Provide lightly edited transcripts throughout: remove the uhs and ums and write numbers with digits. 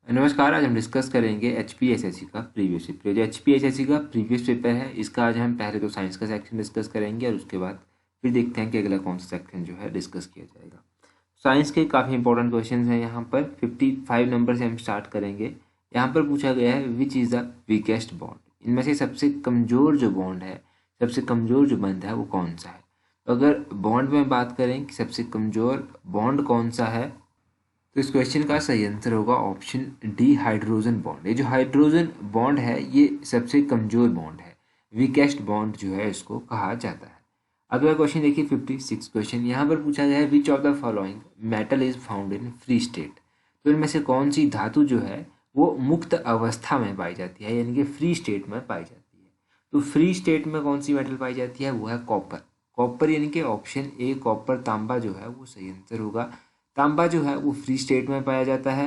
नमस्कार। आज हम डिस्कस करेंगे एचपीएसएससी का प्रीवियस पेपर। जो एचपीएसएससी का प्रीवियस पेपर है इसका आज हम पहले तो साइंस का सेक्शन डिस्कस करेंगे और उसके बाद फिर देखते हैं कि अगला कौन सा सेक्शन जो है डिस्कस किया जाएगा। साइंस के काफ़ी इंपॉर्टेंट क्वेश्चन हैं यहाँ पर। 55 नंबर से हम स्टार्ट करेंगे। यहाँ पर पूछा गया है which is the weakest bond, इनमें से सबसे कमज़ोर जो बॉन्ड है, सबसे कमज़ोर जो बंध है वो कौन सा है। तो अगर बॉन्ड में बात करें कि सबसे कमज़ोर बॉन्ड कौन सा है, तो इस क्वेश्चन का सही आंसर होगा ऑप्शन डी, हाइड्रोजन बॉन्ड। ये जो हाइड्रोजन बॉन्ड है ये सबसे कमजोर बॉन्ड है, वीकेस्ट बॉन्ड जो है इसको कहा जाता है। अगला क्वेश्चन देखिए 56 क्वेश्चन। यहाँ पर पूछा गया है which of the following metal is found in free state. तो इनमें से कौन सी धातु जो है वो मुक्त अवस्था में पाई जाती है, यानी कि फ्री स्टेट में पाई जाती है। तो फ्री स्टेट में कौन सी मेटल पाई जाती है, वो है कॉपर। कॉपर यानी कि ऑप्शन ए कॉपर, तांबा जो है वो सही आंसर होगा। तांबा जो है वो फ्री स्टेट में पाया जाता है।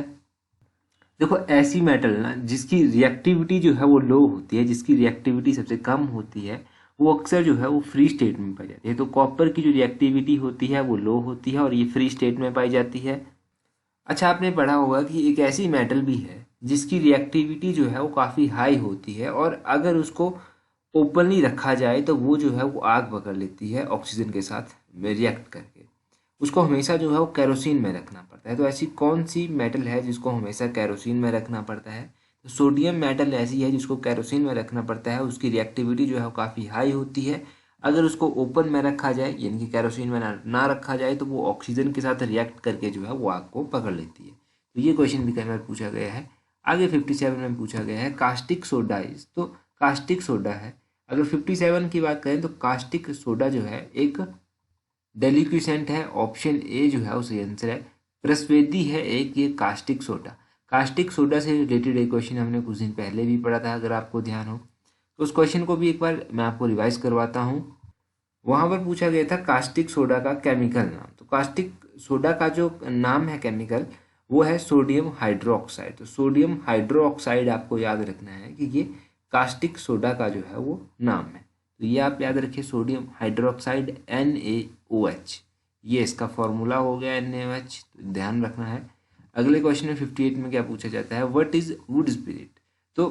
देखो ऐसी मेटल ना जिसकी रिएक्टिविटी जो है वो लो होती है, जिसकी रिएक्टिविटी सबसे कम होती है, वो अक्सर जो है वो फ्री स्टेट में पाई जाती है। तो कॉपर की जो रिएक्टिविटी होती है वो लो होती है और ये फ्री स्टेट में पाई जाती है। अच्छा, आपने पढ़ा होगा कि एक ऐसी मेटल भी है जिसकी रिएक्टिविटी जो है वो काफ़ी हाई होती है और अगर उसको ओपनली रखा जाए तो वो जो है वो आग पकड़ लेती है ऑक्सीजन के साथ रिएक्ट करके। उसको हमेशा जो है वो केरोसिन में रखना पड़ता है। तो ऐसी कौन सी मेटल है जिसको हमेशा केरोसिन में रखना पड़ता है, तो सोडियम मेटल ऐसी है जिसको केरोसिन में रखना पड़ता है। उसकी रिएक्टिविटी जो है वो काफ़ी हाई होती है। अगर उसको ओपन में रखा जाए यानी कि केरोसिन में ना रखा जाए तो वो ऑक्सीजन के साथ रिएक्ट करके जो है वो आग को पकड़ लेती है। तो ये क्वेश्चन भी कई बार पूछा गया है। आगे 57 में पूछा गया है कास्टिक सोडा इज। तो कास्टिक सोडा है, अगर 57 की बात करें तो कास्टिक सोडा जो है एक डेलिक्विसेंट है। ऑप्शन ए जो है वो सही आंसर है। प्रस्वेदी है एक ये कास्टिक सोडा। कास्टिक सोडा से रिलेटेड एक क्वेश्चन हमने कुछ दिन पहले भी पढ़ा था, अगर आपको ध्यान हो तो उस क्वेश्चन को भी एक बार मैं आपको रिवाइज करवाता हूँ। वहां पर पूछा गया था कास्टिक सोडा का केमिकल नाम। तो कास्टिक सोडा का जो नाम है केमिकल वो है सोडियम हाइड्रोक्साइड। तो सोडियम हाइड्रोक्साइड आपको याद रखना है कि ये कास्टिक सोडा का जो है वो नाम है। तो ये आप याद रखिए, सोडियम हाइड्रोक्साइड NaOH, ये इसका फॉर्मूला हो गया NaOH, तो ध्यान रखना है। अगले क्वेश्चन में 58 में क्या पूछा जाता है, व्हाट इज वुड स्पिरिट। तो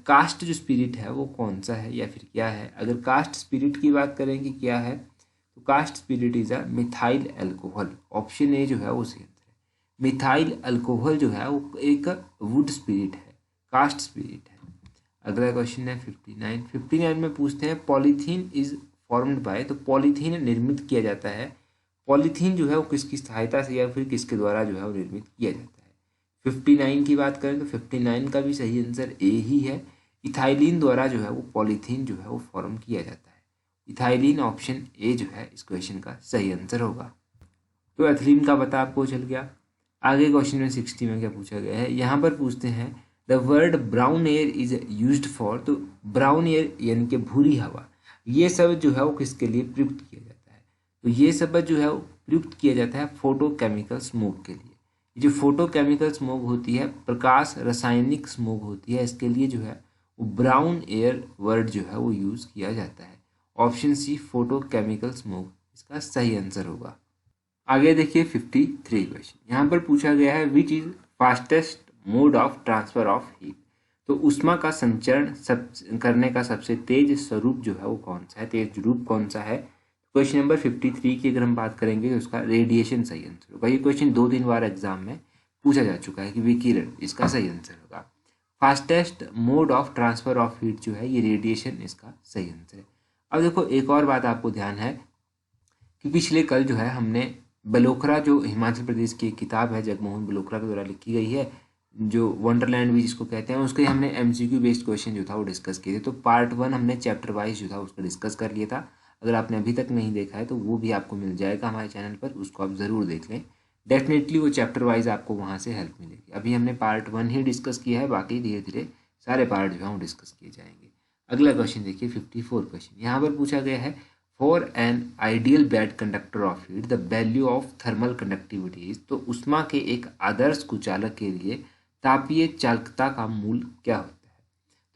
कास्ट जो स्पिरिट है वो कौन सा है या फिर क्या है। अगर कास्ट स्पिरिट की बात करें कि क्या है, तो cast spirit is a methyl alcohol. Option A जो है वो सही आंसर है। मिथाइल अल्कोहल जो है वो एक वुड स्पिरिट है, कास्ट स्पिरिट है। अगला क्वेश्चन है 59 में पूछते हैं पॉलीथीन इज फॉर्म्ड बाय। तो पॉलीथीन निर्मित किया जाता है, पॉलीथीन जो है वो किसकी सहायता से या फिर किसके द्वारा जो है वो निर्मित किया जाता है। 59 की बात करें तो 59 का भी सही आंसर ए ही है। इथाइलिन द्वारा जो है वो पॉलीथीन जो है वो फॉर्म किया जाता है। इथाइलिन, ऑप्शन ए जो है इस क्वेश्चन का सही आंसर होगा। तो एथिलीन का पता आपको चल गया। आगे क्वेश्चन में 60 में क्या पूछा गया है, यहाँ पर पूछते हैं the word brown air is used for. तो ब्राउन एयर यानी कि भूरी हवा, ये शब्द जो है वो किसके लिए प्रयुक्त किया जाता है। तो ये शब्द जो है वो प्रयुक्त किया जाता है फोटोकेमिकल स्मोक के लिए। ये जो फोटोकेमिकल स्मोक होती है, प्रकाश रासायनिक स्मोक होती है, इसके लिए जो है वो ब्राउन एयर वर्ड जो है वो यूज किया जाता है। ऑप्शन सी फोटोकेमिकल स्मोक इसका सही आंसर होगा। आगे देखिए 53 क्वेश्चन। यहाँ पर पूछा गया है which is fastest mode of transfer of heat. तो उष्मा का संचरण करने का सबसे तेज स्वरूप जो है वो कौन सा है, तेज रूप कौन सा है। क्वेश्चन नंबर 53 की अगर हम बात करेंगे तो उसका रेडिएशन सही आंसर होगा। ये क्वेश्चन 2-3 बार एग्जाम में पूछा जा चुका है कि विकिरण इसका सही आंसर होगा। Fastest mode of transfer of heat जो है ये रेडिएशन इसका सही आंसर है। अब देखो एक और बात आपको ध्यान है कि पिछले कल जो है हमने बलोखरा, जो हिमाचल प्रदेश की एक किताब है जगमोहन बलोखरा के द्वारा लिखी गई है, जो वंडरलैंड भी जिसको कहते हैं, उसके हमने MCQ बेस्ड क्वेश्चन जो था वो डिस्कस किए थे। तो पार्ट 1 हमने चैप्टर वाइज जो था उसको डिस्कस कर लिया था। अगर आपने अभी तक नहीं देखा है तो वो भी आपको मिल जाएगा हमारे चैनल पर, उसको आप ज़रूर देख लें। डेफिनेटली वो चैप्टर वाइज आपको वहाँ से हेल्प मिलेगी। अभी हमने पार्ट 1 ही डिस्कस किया है, बाकी धीरे धीरे सारे पार्ट जो है वो डिस्कस किए जाएंगे। अगला क्वेश्चन देखिए 54 क्वेश्चन। यहाँ पर पूछा गया है for an ideal bad conductor of heat the value of thermal conductivity. तो उष्मा के एक आदर्श कुचालक के लिए तापीय चालकता का मूल क्या होता है।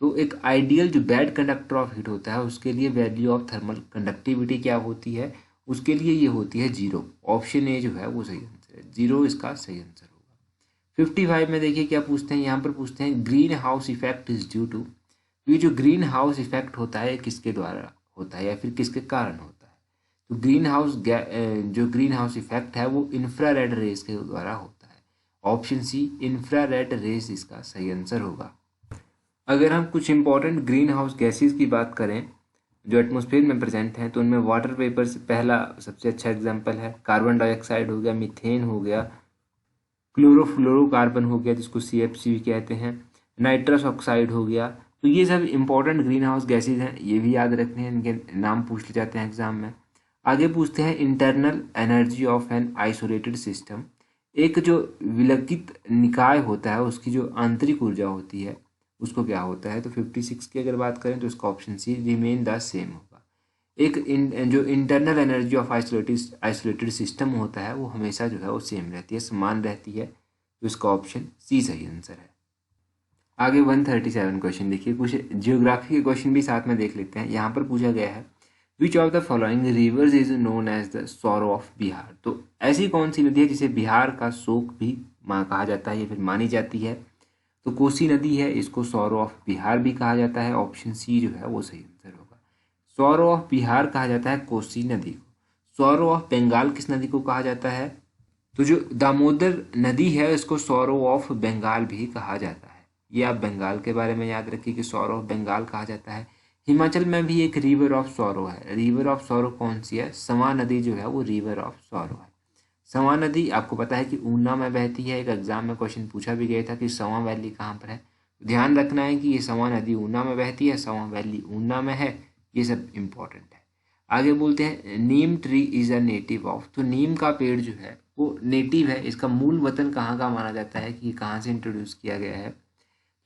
तो एक आइडियल जो बैड कंडक्टर ऑफ हीट होता है उसके लिए वैल्यू ऑफ थर्मल कंडक्टिविटी क्या होती है, उसके लिए ये होती है 0। ऑप्शन ए जो है वो सही आंसर है, 0 इसका सही आंसर होगा। 55 में देखिए क्या पूछते हैं, यहाँ पर पूछते हैं greenhouse effect is due to. ये जो ग्रीन हाउस इफेक्ट होता है किसके द्वारा होता है या फिर किसके कारण होता है? तो जो ग्रीन हाउस इफेक्ट है वो इंफ्रारेड रेस के द्वारा होता है। ऑप्शन सी इंफ्रारेड रेस इसका सही आंसर होगा। अगर हम कुछ इंपॉर्टेंट ग्रीन हाउस गैसेस की बात करें जो एटमॉस्फेयर में प्रेजेंट हैं, तो उनमें वाटर वेपर से पहला सबसे अच्छा एग्जांपल है। कार्बन डाइऑक्साइड हो गया, मीथेन हो गया, क्लोरोफ्लोरोकार्बन हो गया जिसको CFC भी कहते हैं, नाइट्रस ऑक्साइड हो गया। तो ये सब इंपॉर्टेंट ग्रीन हाउस गैसेज हैं, ये भी याद रखने हैं, इनके नाम पूछ ले जाते हैं एग्जाम में। आगे पूछते हैं internal energy of an isolated system. एक जो विलगित निकाय होता है उसकी जो आंतरिक ऊर्जा होती है उसको क्या होता है? तो 56 की अगर बात करें तो इसका option C remain the same होगा। जो internal energy of isolated system होता है वो हमेशा जो है वो सेम रहती है, समान रहती है। तो इसका ऑप्शन सी सही आंसर है। आगे 137 क्वेश्चन देखिए, कुछ जियोग्राफी के क्वेश्चन भी साथ में देख लेते हैं। यहाँ पर पूछा गया है which of the following rivers is known as the sorrow of Bihar. तो ऐसी कौन सी नदी है जिसे बिहार का शोक भी कहा जाता है या फिर मानी जाती है? तो कोसी नदी है, इसको सॉरो ऑफ बिहार भी कहा जाता है। ऑप्शन सी जो है वो सही आंसर होगा। सॉरो ऑफ बिहार कहा जाता है कोसी नदी को। सॉरो ऑफ बंगाल किस नदी को कहा जाता है? तो जो दामोदर नदी है इसको सॉरो ऑफ बंगाल भी कहा जाता है। ये आप बंगाल के बारे में याद रखिए कि सॉरो ऑफ बंगाल कहा जाता है। हिमाचल में भी एक रिवर ऑफ सॉरो है। रिवर ऑफ सॉरो कौन सी है? सवा नदी जो है वो रिवर ऑफ सॉरो है। सवा नदी आपको पता है कि ऊना में बहती है। एक एग्जाम में क्वेश्चन पूछा भी गया था कि सवा वैली कहाँ पर है। ध्यान रखना है कि ये सवा नदी ऊना में बहती है, सवा वैली ऊना में है। ये सब इम्पोर्टेंट है। आगे बोलते हैं neem tree is a native of. तो नीम का पेड़ जो है वो नेटिव है, इसका मूल वतन कहाँ का माना जाता है कि कहाँ से इंट्रोड्यूस किया गया है?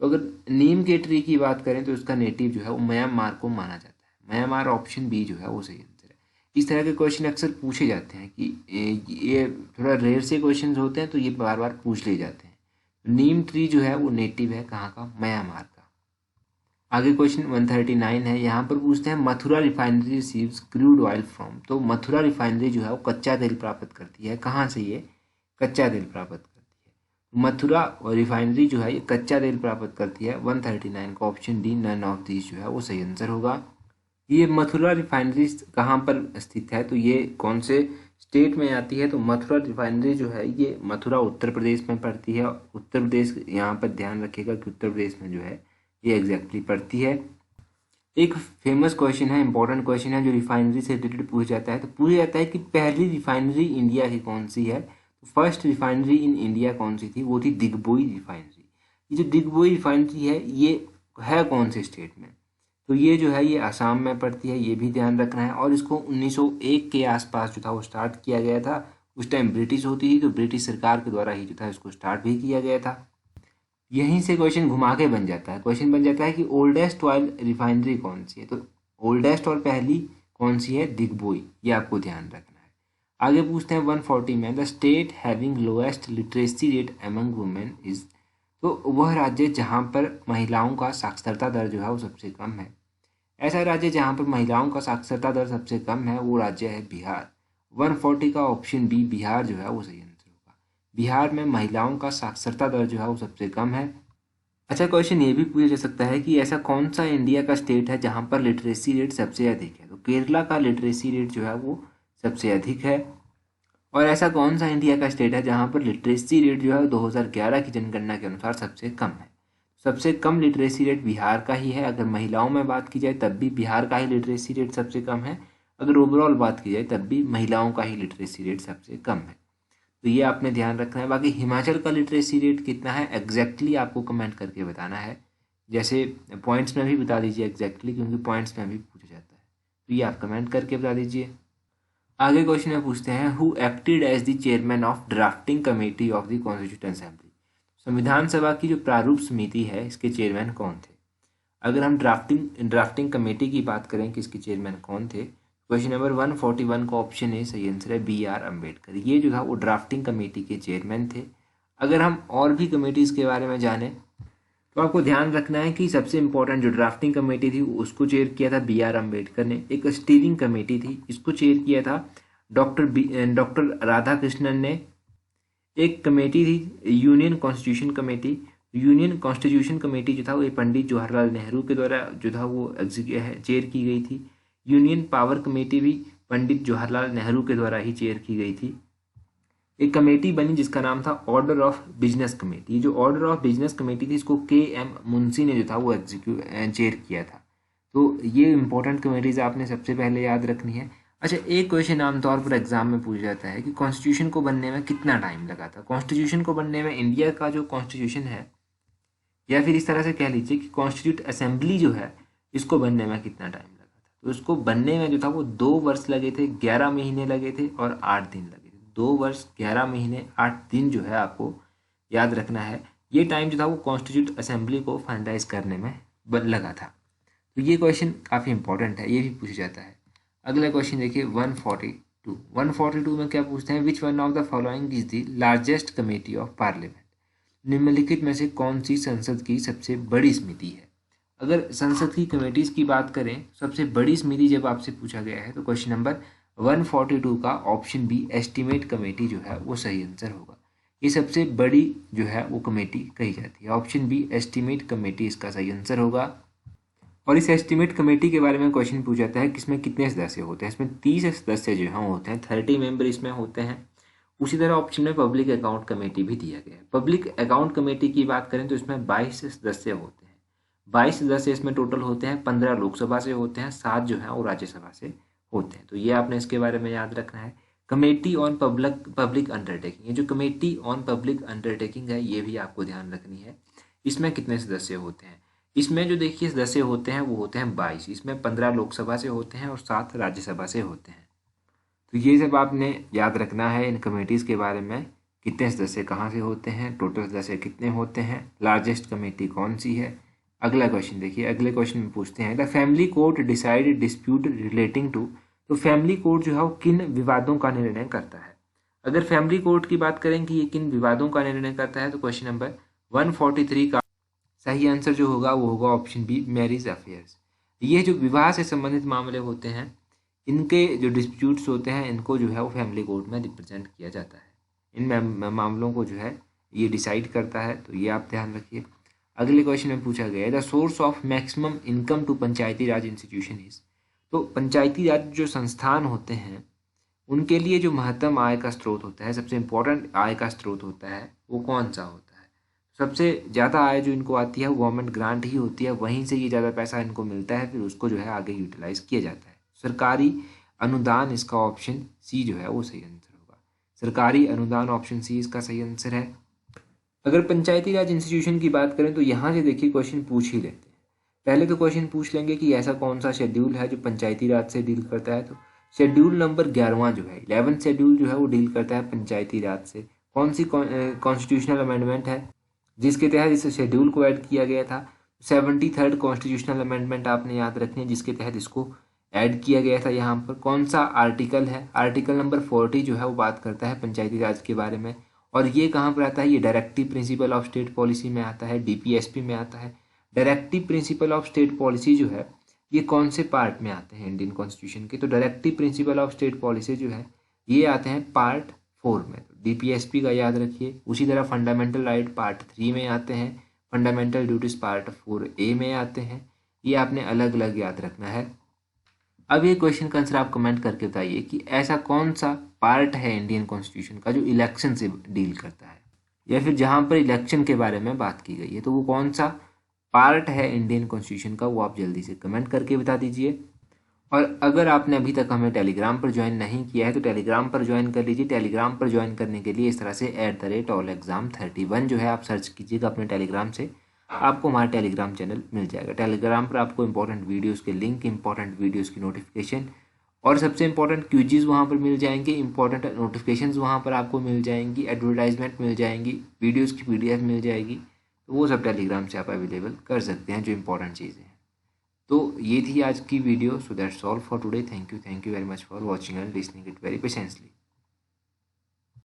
तो अगर नीम के ट्री की बात करें तो उसका नेटिव जो है वो म्यांमार को माना जाता है। म्यांमार ऑप्शन बी जो है वो सही आंसर है। इस तरह के क्वेश्चन अक्सर पूछे जाते हैं कि ये थोड़ा रेयर से क्वेश्चन होते हैं तो ये बार बार पूछ ले जाते हैं। नीम ट्री जो है वो नेटिव है कहाँ का? म्यांमार का। आगे क्वेश्चन 139 है। यहाँ पर पूछते हैं Mathura refinery receives crude oil from. तो मथुरा रिफाइनरी जो है वो कच्चा तेल प्राप्त करती है। कहाँ से ये कच्चा तेल प्राप्त करती है? मथुरा रिफाइनरी जो है ये कच्चा तेल प्राप्त करती है। 139 का option D none of this जो है वो सही आंसर होगा। ये मथुरा रिफाइनरी कहाँ पर स्थित है? तो ये कौन से स्टेट में आती है? तो मथुरा रिफाइनरी जो है ये मथुरा उत्तर प्रदेश में पड़ती है। उत्तर प्रदेश यहाँ पर ध्यान रखिएगा कि उत्तर प्रदेश में जो है ये एग्जैक्टली पड़ती है। एक फेमस क्वेश्चन है, इंपॉर्टेंट क्वेश्चन है जो रिफाइनरी से रिलेटेड पूछा जाता है। तो पूछा जाता है कि पहली रिफाइनरी इंडिया की कौन सी है? तो फर्स्ट रिफाइनरी इन इंडिया कौन सी थी? वो थी दिग्बोई रिफाइनरी। ये जो दिग्बोई रिफाइनरी है ये है कौन से स्टेट में? तो ये जो है ये असम में पड़ती है, ये भी ध्यान रखना है। और इसको 1901 के आसपास जो था वो स्टार्ट किया गया था। उस टाइम ब्रिटिश होती थी तो ब्रिटिश सरकार के द्वारा ही जो था इसको स्टार्ट भी किया गया था। यहीं से क्वेश्चन घुमा के बन जाता है। क्वेश्चन बन जाता है कि ओल्डेस्ट ऑयल रिफाइनरी कौन सी है? तो ओल्डेस्ट और पहली कौन सी है? दिग्बोई। ये आपको ध्यान रखना है। आगे पूछते हैं 140 में the state having lowest literacy rate among women is. तो वह राज्य जहाँ पर महिलाओं का साक्षरता दर जो है वो सबसे कम है। ऐसा राज्य जहाँ पर महिलाओं का साक्षरता दर सबसे कम है वो राज्य है बिहार। 140 का ऑप्शन बी बिहार जो है वो सही आंसर होगा। बिहार में महिलाओं का साक्षरता दर जो है वो सबसे कम है। अच्छा, क्वेश्चन ये भी पूछा जा सकता है कि ऐसा कौन सा इंडिया का स्टेट है जहाँ पर लिटरेसी रेट सबसे अधिक है? तो केरला का लिटरेसी रेट जो है वो सबसे अधिक है। और ऐसा कौन सा इंडिया का स्टेट है जहाँ पर लिटरेसी रेट जो है 2011 की जनगणना के अनुसार सबसे कम है? सबसे कम लिटरेसी रेट बिहार का ही है। अगर महिलाओं में बात की जाए तब भी बिहार का ही लिटरेसी रेट सबसे कम है। अगर ओवरऑल बात की जाए तब भी महिलाओं का ही लिटरेसी रेट सबसे कम है। तो ये आपने ध्यान रखना है। बाकी हिमाचल का लिटरेसी रेट कितना है एग्जैक्टली आपको कमेंट करके बताना है। जैसे पॉइंट्स में भी बता दीजिए एग्जैक्टली, क्योंकि पॉइंट्स में भी पूछा जाता है। तो ये आप कमेंट करके बता दीजिए। आगे क्वेश्चन में पूछते हैं who acted as the chairman of drafting committee of the constituent assembly. संविधान सभा की जो प्रारूप समिति है इसके चेयरमैन कौन थे? अगर हम ड्राफ्टिंग कमेटी की बात करें कि इसके चेयरमैन कौन थे, क्वेश्चन नंबर 141 का ऑप्शन ए सही आंसर है BR अम्बेडकर। ये जो था वो ड्राफ्टिंग कमेटी के चेयरमैन थे। अगर हम और भी कमेटीज़ के बारे में जानें तो आपको ध्यान रखना है कि सबसे इंपॉर्टेंट जो ड्राफ्टिंग कमेटी थी उसको चेयर किया था BR अम्बेडकर ने। एक स्टीयरिंग कमेटी थी, इसको चेयर किया था डॉक्टर राधाकृष्णन ने। एक कमेटी थी union constitution committee. Union constitution committee जो था वो पंडित जवाहरलाल नेहरू के द्वारा जो था वो चेयर की गई थी। यूनियन पावर कमेटी भी पंडित जवाहरलाल नेहरू के द्वारा ही चेयर की गई थी। एक कमेटी बनी जिसका नाम था ऑर्डर ऑफ बिजनेस कमेटी। ये जो ऑर्डर ऑफ बिजनेस कमेटी थी इसको के.एम. मुंशी ने जो था वो चेयर किया था। तो ये इंपॉर्टेंट कमेटीज आपने सबसे पहले याद रखनी है। अच्छा, एक क्वेश्चन आमतौर पर एग्जाम में पूछा जाता है कि कॉन्स्टिट्यूशन को बनने में कितना टाइम लगा था। कॉन्स्टिट्यूशन को बनने में इंडिया का जो कॉन्स्टिट्यूशन है, या फिर इस तरह से कह लीजिए कि कॉन्स्टिट्यूट असेंबली जो है इसको बनने में कितना टाइम लगा था। तो इसको बनने में जो था वो 2 वर्ष लगे थे, 11 महीने लगे थे और 8 दिन लगे थे। 2 वर्ष 11 महीने 8 दिन जो है आपको याद रखना है। ये टाइम जो था वो कॉन्स्टिट्यूट असेंबली को फाइनलाइज करने में लगा था। तो ये क्वेश्चन काफ़ी इंपॉर्टेंट है, ये भी पूछा जाता है। अगला क्वेश्चन देखिए 142 में क्या पूछते हैं, which one of the following is the largest committee of parliament. निम्नलिखित में से कौन सी संसद की सबसे बड़ी समिति है। अगर संसद की कमेटीज की बात करें, सबसे बड़ी समिति जब आपसे पूछा गया है तो क्वेश्चन नंबर 142 का ऑप्शन बी एस्टीमेट कमेटी जो है वो सही आंसर होगा। ये सबसे बड़ी जो है वो कमेटी कही जाती है। ऑप्शन बी एस्टीमेट कमेटी इसका सही आंसर होगा। और इस एस्टीमेट कमेटी के बारे में क्वेश्चन पूछा जाता है कि इसमें कितने सदस्य होते हैं। इसमें 30 सदस्य जो हैं होते हैं, 30 मेंबर इसमें होते हैं। उसी तरह ऑप्शन में पब्लिक अकाउंट कमेटी भी दिया गया है। पब्लिक अकाउंट कमेटी की बात करें तो इसमें 22 सदस्य होते हैं। 22 सदस्य इसमें टोटल होते हैं। 15 लोकसभा से होते हैं, 7 जो है वो राज्यसभा से होते हैं। तो ये आपने इसके बारे में याद रखना है। कमेटी ऑन पब्लिक अंडरटेकिंग, ये जो कमेटी ऑन पब्लिक अंडरटेकिंग है ये भी आपको ध्यान रखनी है। इसमें कितने सदस्य होते हैं, इसमें जो देखिए सदस्य होते हैं वो होते हैं 22। इसमें 15 लोकसभा से होते हैं और 7 राज्यसभा से होते हैं। तो ये सब आपने याद रखना है इन कमेटीज़ के बारे में, कितने सदस्य कहाँ से होते हैं, टोटल सदस्य कितने होते हैं, लार्जेस्ट कमेटी कौन सी है। अगला क्वेश्चन देखिए, अगले क्वेश्चन में पूछते हैं the family court decide dispute relating to. तो फैमिली कोर्ट जो है वो किन विवादों का निर्णय करता है। अगर फैमिली कोर्ट की बात करें कि ये किन विवादों का निर्णय करता है तो क्वेश्चन नंबर 143 का सही आंसर जो होगा वो होगा ऑप्शन बी मैरिज अफेयर्स। ये जो विवाह से संबंधित मामले होते हैं, इनके जो डिस्प्यूट्स होते हैं इनको जो है वो फैमिली कोर्ट में रिप्रेजेंट किया जाता है। इन मामलों को जो है ये डिसाइड करता है, तो ये आप ध्यान रखिए। अगले क्वेश्चन में पूछा गया है the source of maximum income to Panchayati Raj institution is. तो पंचायती राज जो संस्थान होते हैं उनके लिए जो महत्तम आय का स्रोत होता है, सबसे इम्पोर्टेंट आय का स्रोत होता है, वो कौन सा होता है। सबसे ज़्यादा आय जो इनको आती है वो गवर्नमेंट ग्रांट ही होती है, वहीं से ये ज़्यादा पैसा इनको मिलता है, फिर उसको जो है आगे यूटिलाइज किया जाता है। सरकारी अनुदान इसका ऑप्शन सी जो है वो सही आंसर होगा। सरकारी अनुदान ऑप्शन सी इसका सही आंसर है। अगर पंचायती राज इंस्टीट्यूशन की बात करें तो यहाँ से देखिए क्वेश्चन पूछ ही लेते हैं। पहले तो क्वेश्चन पूछ लेंगे कि ऐसा कौन सा शेड्यूल है जो पंचायती राज से डील करता है। तो शेड्यूल नंबर 11वां जो है 11th शेड्यूल जो है वो डील करता है पंचायती राज से। कौन सी कॉन्स्टिट्यूशनल अमेंडमेंट है जिसके तहत इस शेड्यूल को ऐड किया गया था। 73rd कॉन्स्टिट्यूशनल अमेंडमेंट आपने याद रखनी है जिसके तहत इसको ऐड किया गया था। यहाँ पर कौन सा आर्टिकल है, आर्टिकल नंबर 40 जो है वो बात करता है पंचायती राज के बारे में। और ये कहाँ पर आता है, ये directive principle of state policy में आता है, DPSP में आता है। Directive principle of state policy जो है ये कौन से पार्ट में आते हैं इंडियन कॉन्स्टिट्यूशन के। तो directive principle of state policy जो है ये आते हैं पार्ट 4 में। तो DPSP का याद रखिए। उसी तरह फंडामेंटल राइट पार्ट 3 में आते हैं, फंडामेंटल ड्यूटीज पार्ट 4A में आते हैं। ये आपने अलग अलग याद रखना है। अब ये क्वेश्चन का आंसर आप कमेंट करके बताइए कि ऐसा कौन सा पार्ट है इंडियन कॉन्स्टिट्यूशन का जो इलेक्शन से डील करता है, या फिर जहाँ पर इलेक्शन के बारे में बात की गई है, तो वो कौन सा पार्ट है इंडियन कॉन्स्टिट्यूशन का, वो आप जल्दी से कमेंट करके बता दीजिए। और अगर आपने अभी तक हमें टेलीग्राम पर ज्वाइन नहीं किया है तो टेलीग्राम पर ज्वाइन कर लीजिए। टेलीग्राम पर ज्वाइन करने के लिए इस तरह से @allexam31 जो है आप सर्च कीजिएगा अपने टेलीग्राम से, आपको हमारा टेलीग्राम चैनल मिल जाएगा। टेलीग्राम पर आपको इंपॉर्टेंट वीडियोस के लिंक, इंपॉर्टेंट वीडियोस की नोटिफिकेशन और सबसे इंपॉर्टेंट क्विज़ वहाँ पर मिल जाएंगे, इंपॉर्टेंट नोटिफिकेशंस वहाँ पर आपको मिल जाएंगी, एडवर्टाइजमेंट मिल जाएंगी, वीडियोस की PDF मिल जाएगी। तो वो सब टेलीग्राम से आप अवेलेबल कर सकते हैं जो इंपॉर्टेंट चीज़ें हैं। तो ये थी आज की video. So that's all for today. Thank you very much for watching and listening it very patiently.